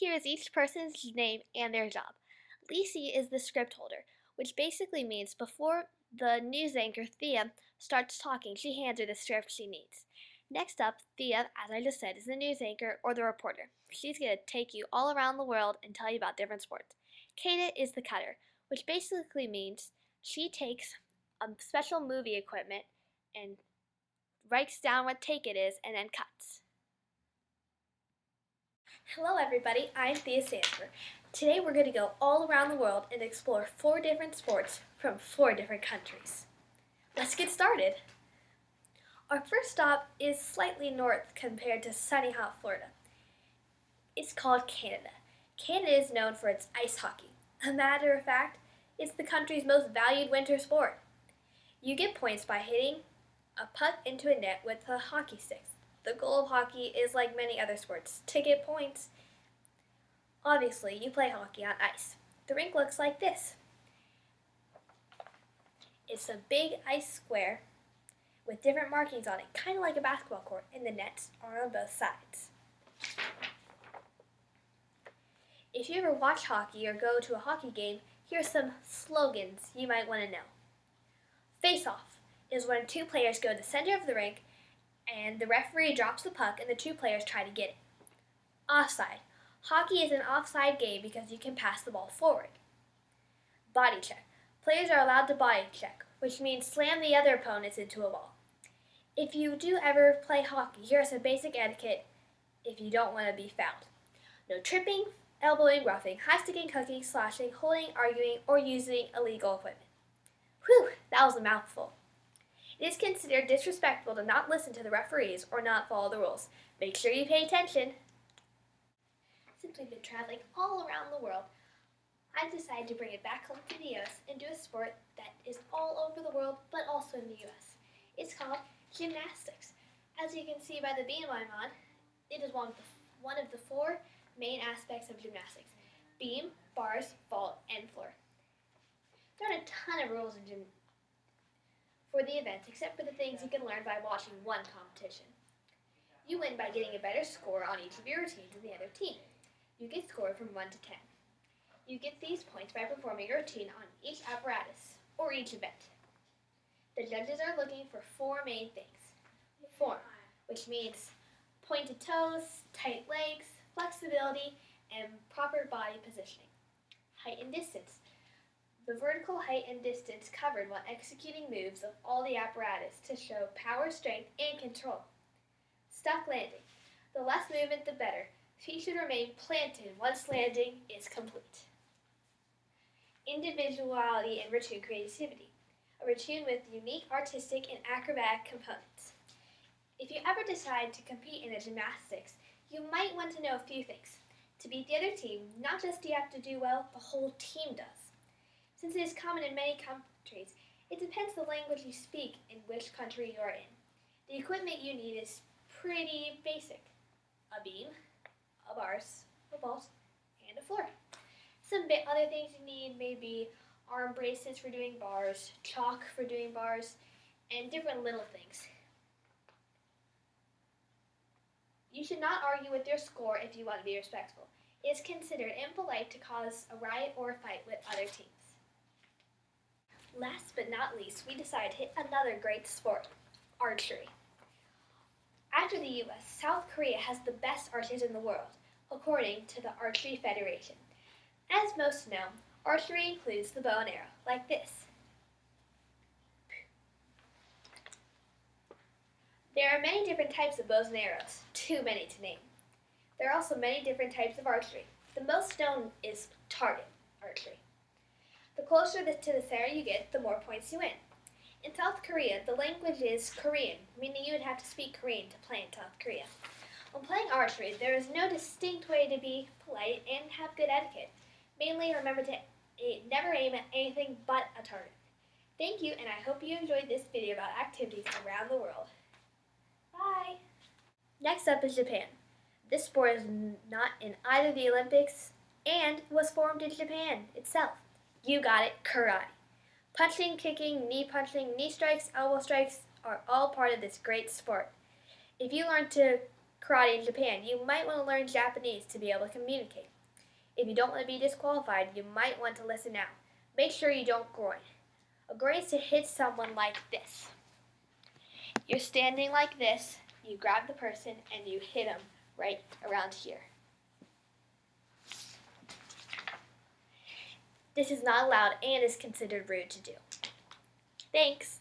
Here is each person's name and their job. Lisi is the script holder, which basically means before the news anchor Thia starts talking, she hands her the script she needs. Next up, Thia, as I just said, is the news anchor or the reporter. She's going to take you all around the world and tell you about different sports. Kata is the cutter, which basically means she takes special movie equipment and writes down what take it is and then cuts. Hello everybody, I'm Thia Sandefur. Today we're going to go all around the world and explore 4 different sports from 4 different countries. Let's get started. Our first stop is slightly north compared to sunny hot Florida. It's called Canada. Canada is known for its ice hockey. A matter of fact, it's the country's most valued winter sport. You get points by hitting a puck into a net with a hockey stick. The goal of hockey is like many other sports, to get points. Obviously, you play hockey on ice. The rink looks like this. It's a big ice square with different markings on it, kind of like a basketball court, and the nets are on both sides. If you ever watch hockey or go to a hockey game, here's some slogans you might want to know. Face-off is when 2 players go to the center of the rink and the referee drops the puck and the 2 players try to get it. Offside. Hockey is an offside game because you can pass the ball forward. Body check. Players are allowed to body check, which means slam the other opponents into a wall. If you do ever play hockey, here's some basic etiquette if you don't want to be fouled. No tripping, elbowing, roughing, high-sticking, cooking, slashing, holding, arguing, or using illegal equipment. Whew, that was a mouthful. It is considered disrespectful to not listen to the referees or not follow the rules. Make sure you pay attention. Since we've been traveling all around the world, I've decided to bring it back home to the US and do a sport that is all over the world but also in the US. It's called gymnastics. As you can see by the beam I'm on, it is one of the 4 main aspects of gymnastics: beam, bars, vault, and floor. There are a ton of rules for the events, except for the things you can learn by watching one competition. You win by getting a better score on each of your routines than the other team. You get scored from 1 to 10. You get these points by performing a routine on each apparatus, or each event. The judges are looking for 4 main things. Form, which means pointed toes, tight legs, flexibility, and proper body positioning. Height and distance. The vertical height and distance covered while executing moves of all the apparatus to show power, strength, and control. Stuck landing. The less movement, the better. Feet should remain planted once landing is complete. Individuality and routine creativity. A routine with unique artistic and acrobatic components. If you ever decide to compete in a gymnastics, you might want to know a few things. To beat the other team, not just do you have to do well, the whole team does. Since it is common in many countries, it depends the language you speak in which country you are in. The equipment you need is pretty basic. A beam, a bars, a vault, and a floor. Some other things you need may be arm braces for doing bars, chalk for doing bars, and different little things. You should not argue with your score if you want to be respectful. It is considered impolite to cause a riot or a fight with other teams. Last but not least, we decided to hit another great sport, archery. After the US, South Korea has the best archers in the world, according to the Archery Federation. As most know, archery includes the bow and arrow, like this. There are many different types of bows and arrows, too many to name. There are also many different types of archery. The most known is target archery. The closer to the center you get, the more points you win. In South Korea, the language is Korean, meaning you would have to speak Korean to play in South Korea. When playing archery, there is no distinct way to be polite and have good etiquette. Mainly remember to never aim at anything but a target. Thank you, and I hope you enjoyed this video about activities around the world. Bye! Next up is Japan. This sport is not in either the Olympics and was formed in Japan itself. You got it, karate. Punching, kicking, knee strikes, elbow strikes are all part of this great sport. If you learn to karate in Japan, you might want to learn Japanese to be able to communicate. If you don't want to be disqualified, you might want to listen now. Make sure you don't groin. A groin is to hit someone like this. You're standing like this, you grab the person, and you hit them right around here. This is not allowed and is considered rude to do. Thanks.